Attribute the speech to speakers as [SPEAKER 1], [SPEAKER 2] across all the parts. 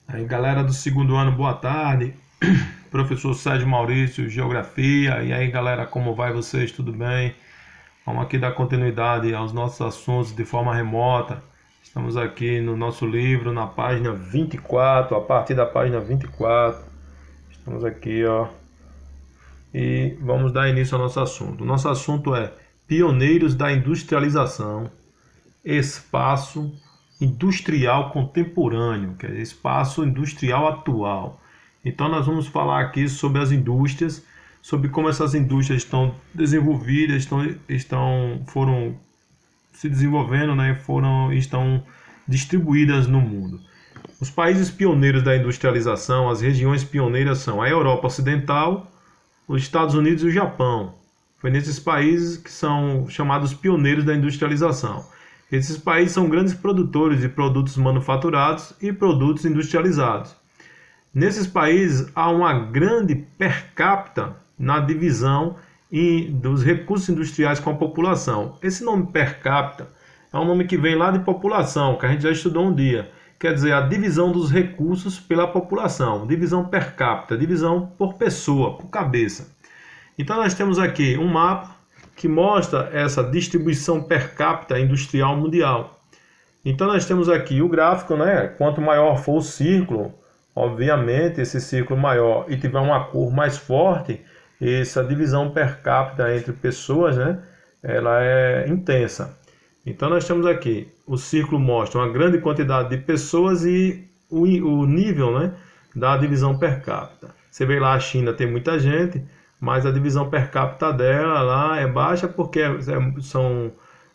[SPEAKER 1] Aí, galera do segundo ano, boa tarde. Professor Sérgio Maurício, Geografia. E aí, galera, como vai vocês? Tudo bem? Vamos aqui dar continuidade aos nossos assuntos de forma remota. Estamos aqui no nosso livro, na página 24, a partir da página 24. Estamos aqui, ó. E vamos dar início ao nosso assunto. O nosso assunto é Pioneiros da Industrialização, Espaço industrial contemporâneo, que é espaço industrial atual. Então nós vamos falar aqui sobre as indústrias, sobre como essas indústrias estão desenvolvidas, foram se desenvolvendo, né, estão distribuídas no mundo. Os países pioneiros da industrialização, as regiões pioneiras são a Europa Ocidental, os Estados Unidos e o Japão. Foi nesses países que são chamados pioneiros da industrialização. Esses países são grandes produtores de produtos manufaturados e produtos industrializados. Nesses países há uma grande per capita na divisão dos recursos industriais com a população. Esse nome per capita é um nome que vem lá de população, que a gente já estudou um dia. Quer dizer, a divisão dos recursos pela população, divisão per capita, divisão por pessoa, por cabeça. Então nós temos aqui um mapa que mostra essa distribuição per capita industrial mundial. Então nós temos aqui o gráfico, né? Quanto maior for o círculo, obviamente esse círculo maior e tiver uma cor mais forte, essa divisão per capita entre pessoas, né? Ela é intensa. Então nós temos aqui, o círculo mostra uma grande quantidade de pessoas e o nível, né, da divisão per capita. Você vê lá a China tem muita gente, mas a divisão per capita dela lá é baixa porque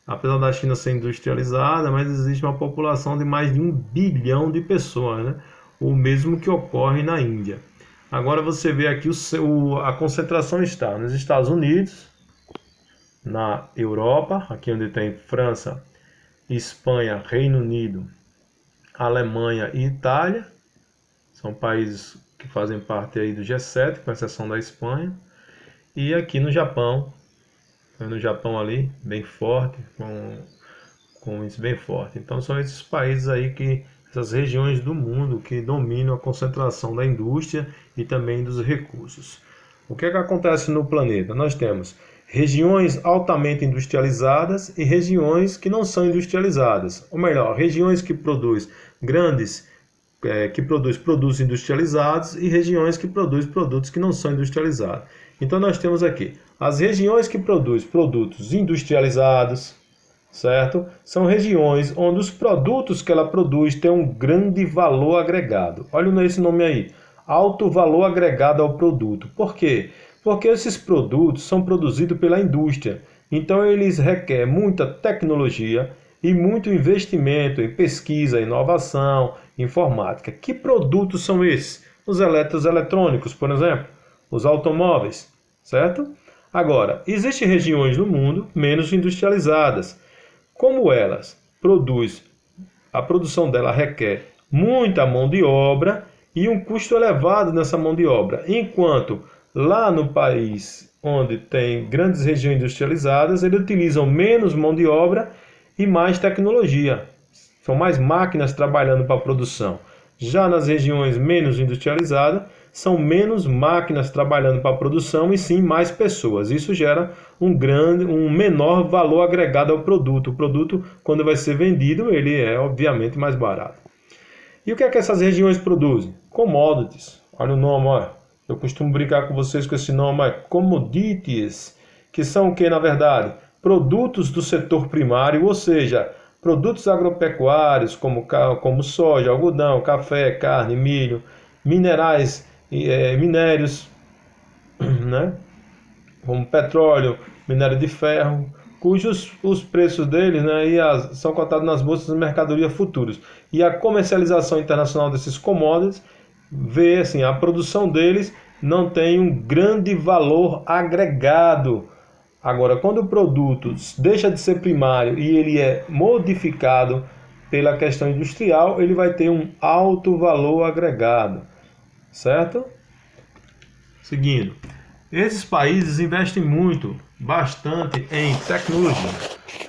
[SPEAKER 1] apesar da China ser industrializada, mas existe uma população de mais de 1 bilhão de pessoas, né? O mesmo que ocorre na Índia. Agora você vê aqui a concentração está nos Estados Unidos, na Europa, aqui onde tem França, Espanha, Reino Unido, Alemanha e Itália. São países que fazem parte aí do G7, com exceção da Espanha. E aqui no Japão ali, bem forte, com isso bem forte. Então são esses países aí essas regiões do mundo que dominam a concentração da indústria e também dos recursos. O que é que acontece no planeta? Nós temos regiões altamente industrializadas e regiões que não são industrializadas. Ou melhor, regiões que produzem produtos industrializados e regiões que produzem produtos que não são industrializados. Então nós temos aqui as regiões que produzem produtos industrializados, certo? São regiões onde os produtos que ela produz têm um grande valor agregado. Olha esse nome aí, alto valor agregado ao produto. Por quê? Porque esses produtos são produzidos pela indústria. Então eles requerem muita tecnologia e muito investimento em pesquisa, inovação, informática. Que produtos são esses? Os eletrônicos, por exemplo, os automóveis, certo? Agora, existem regiões no mundo menos industrializadas. Como elas a produção dela requer muita mão de obra e um custo elevado nessa mão de obra. Enquanto lá no país onde tem grandes regiões industrializadas, eles utilizam menos mão de obra e mais tecnologia. São mais máquinas trabalhando para a produção. Já nas regiões menos industrializadas, são menos máquinas trabalhando para a produção e sim mais pessoas. Isso gera um menor valor agregado ao produto. O produto, quando vai ser vendido, ele é obviamente mais barato. E o que é que essas regiões produzem? Commodities. Olha o nome, olha. Eu costumo brincar com vocês com esse nome, commodities, que são o que na verdade? Produtos do setor primário, ou seja, produtos agropecuários como soja, algodão, café, carne, milho, minérios, né? Como petróleo, minério de ferro, cujos os preços deles, né, são cotados nas bolsas de mercadoria futuras. E a comercialização internacional desses commodities vê assim, a produção deles não tem um grande valor agregado. Agora, quando o produto deixa de ser primário e ele é modificado pela questão industrial, ele vai ter um alto valor agregado, certo? Seguindo, Esses países investem muito, bastante em tecnologia,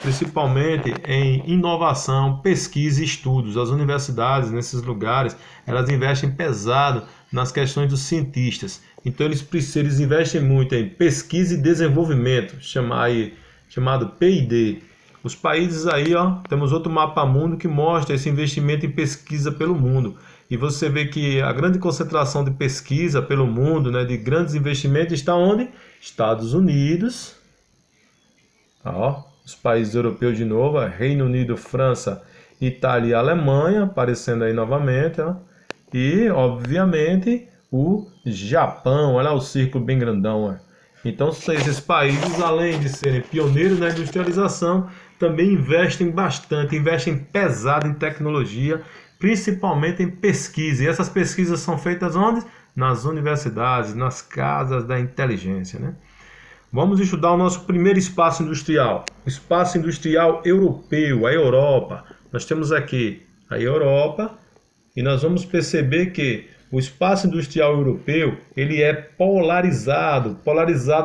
[SPEAKER 1] principalmente em inovação, pesquisa e estudos. As universidades nesses lugares, elas investem pesado nas questões dos cientistas. Então eles investem muito em pesquisa e desenvolvimento, chamado P&D. Os países aí, ó, temos outro mapa mundo que mostra esse investimento em pesquisa pelo mundo. E você vê que a grande concentração de pesquisa pelo mundo, né, de grandes investimentos, está onde? Estados Unidos, ó, os países europeus de novo, Reino Unido, França, Itália e Alemanha, aparecendo aí novamente, ó. E, obviamente, o Japão, olha lá o círculo bem grandão, ó. Então, esses países, além de serem pioneiros na industrialização, também investem bastante, investem pesado em tecnologia, principalmente em pesquisa. E essas pesquisas são feitas onde? Nas universidades, nas casas da inteligência, né? Vamos estudar o nosso primeiro espaço industrial, o espaço industrial europeu, a Europa. Nós temos aqui a Europa e nós vamos perceber que o espaço industrial europeu, ele é polarizado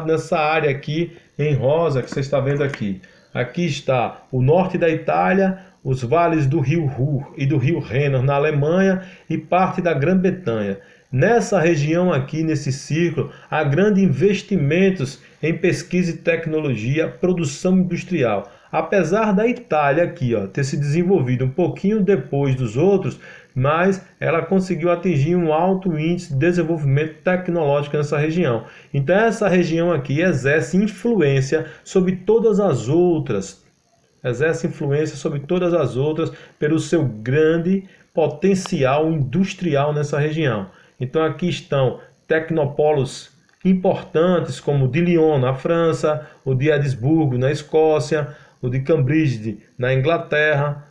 [SPEAKER 1] nessa área aqui em rosa que você está vendo aqui. Aqui está o norte da Itália, os vales do rio Ruhr e do rio Rena na Alemanha e parte da Grã-Bretanha. Nessa região aqui, nesse círculo, há grandes investimentos em pesquisa e tecnologia, produção industrial. Apesar da Itália aqui, ó, ter se desenvolvido um pouquinho depois dos outros, mas ela conseguiu atingir um alto índice de desenvolvimento tecnológico nessa região. Então essa região aqui exerce influência sobre todas as outras, pelo seu grande potencial industrial nessa região. Então aqui estão tecnopolos importantes como o de Lyon na França, o de Edimburgo na Escócia, o de Cambridge na Inglaterra,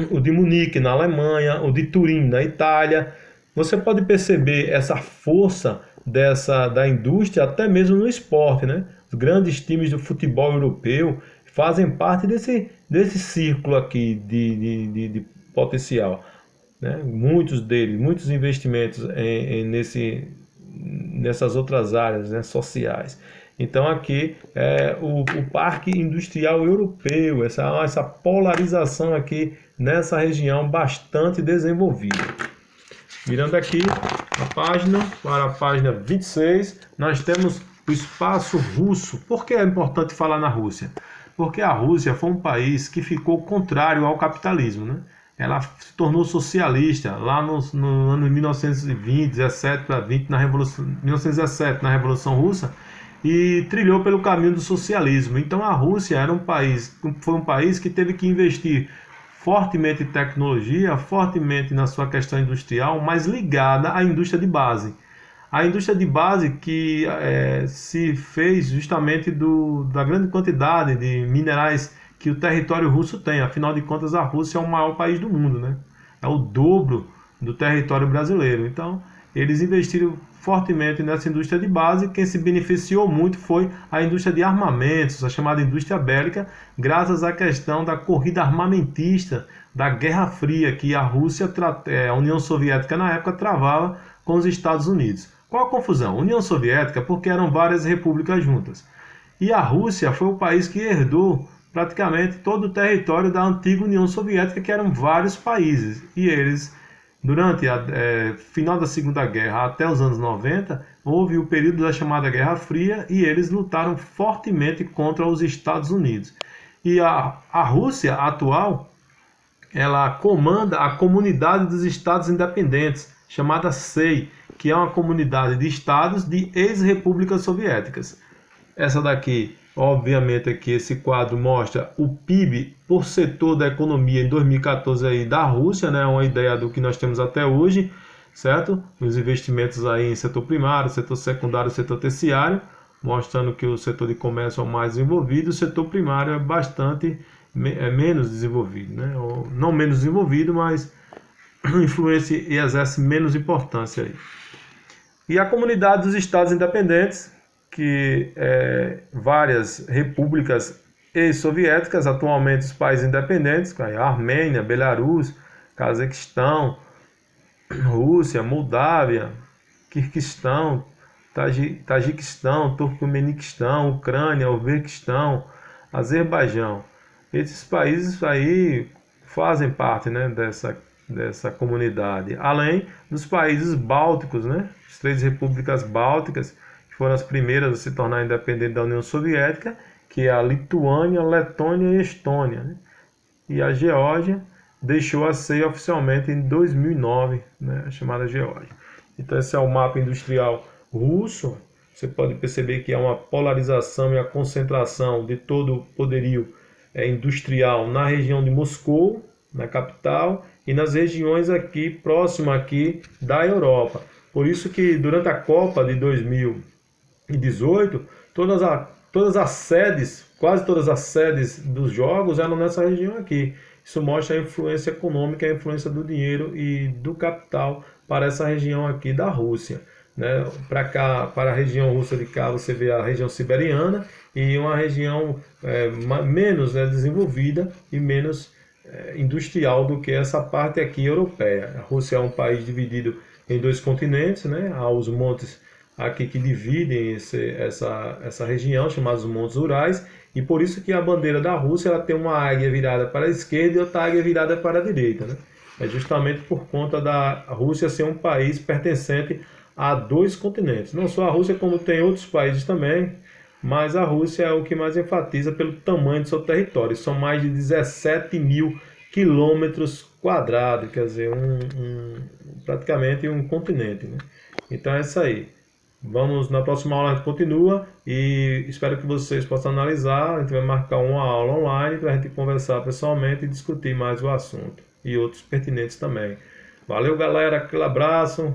[SPEAKER 1] o de Munique na Alemanha, o de Turim na Itália. Você pode perceber essa força da indústria até mesmo no esporte, né? Os grandes times do futebol europeu fazem parte desse círculo aqui de potencial, né? Muitos investimentos nessas outras áreas, né, sociais. Então aqui é o parque industrial europeu, essa polarização aqui nessa região bastante desenvolvida. Virando aqui a página para a página 26, nós temos o espaço russo. Por que é importante falar na Rússia? Porque a Rússia foi um país que ficou contrário ao capitalismo, né? Ela se tornou socialista lá no ano de 1920, 17 para 20, na Revolução, 1917, na Revolução Russa, e trilhou pelo caminho do socialismo. Então a Rússia foi um país que teve que investir fortemente em tecnologia, fortemente na sua questão industrial, mas ligada à indústria de base. A indústria de base que se fez justamente da grande quantidade de minerais que o território russo tem. Afinal de contas, a Rússia é o maior país do mundo, né? É o dobro do território brasileiro. Então, eles investiram fortemente nessa indústria de base. Quem se beneficiou muito foi a indústria de armamentos, a chamada indústria bélica, graças à questão da corrida armamentista, da Guerra Fria, que a União Soviética na época travava com os Estados Unidos. Qual a confusão? União Soviética porque eram várias repúblicas juntas. E a Rússia foi o país que herdou praticamente todo o território da antiga União Soviética, que eram vários países. E eles, durante final da Segunda Guerra até os anos 90, houve o período da chamada Guerra Fria e eles lutaram fortemente contra os Estados Unidos. E a Rússia atual, ela comanda a Comunidade dos Estados Independentes, chamada SEI, que é uma comunidade de estados de ex-repúblicas soviéticas. Essa daqui, obviamente, aqui esse quadro mostra o PIB por setor da economia em 2014 aí da Rússia, né? Uma ideia do que nós temos até hoje, certo? Os investimentos aí em setor primário, setor secundário, setor terciário, mostrando que o setor de comércio é o mais desenvolvido, o setor primário é menos desenvolvido, né? Ou não menos desenvolvido, mas influência e exerce menos importância aí. E a Comunidade dos Estados Independentes, que várias repúblicas ex-soviéticas, atualmente os países independentes, a Armênia, Belarus, Cazaquistão, Rússia, Moldávia, Quirguistão, Tajiquistão, Turcomenistão, Ucrânia, Uzbequistão, Azerbaijão. Esses países aí fazem parte, né, dessa comunidade, além dos países bálticos, né, as 3 repúblicas bálticas, que foram as primeiras a se tornar independentes da União Soviética, que é a Lituânia, Letônia e Estônia, né? E a Geórgia deixou a ser oficialmente em 2009, né, a chamada Geórgia. Então esse é o mapa industrial russo. Você pode perceber que há uma polarização e a concentração de todo o poderio industrial na região de Moscou, na capital, e nas regiões aqui próximas aqui da Europa. Por isso que durante a Copa de 2018, todas as sedes, quase todas as sedes dos jogos eram nessa região aqui. Isso mostra a influência econômica, a influência do dinheiro e do capital para essa região aqui da Rússia, né? Para cá, para a região russa de cá, você vê a região siberiana e uma região menos, né, desenvolvida e menos industrial do que essa parte aqui europeia. A Rússia é um país dividido em 2 continentes, né? Há os montes aqui que dividem essa região, chamados Montes Urais, e por isso que a bandeira da Rússia ela tem uma águia virada para a esquerda e outra águia virada para a direita, né? É justamente por conta da Rússia ser um país pertencente a 2 continentes. Não só a Rússia, como tem outros países também, mas a Rússia é o que mais enfatiza pelo tamanho do seu território. São mais de 17 mil quilômetros quadrados, quer dizer, praticamente um continente, né? Então é isso aí. Vamos, na próxima aula a gente continua e espero que vocês possam analisar. A gente vai marcar uma aula online para a gente conversar pessoalmente e discutir mais o assunto e outros pertinentes também. Valeu, galera, aquele abraço.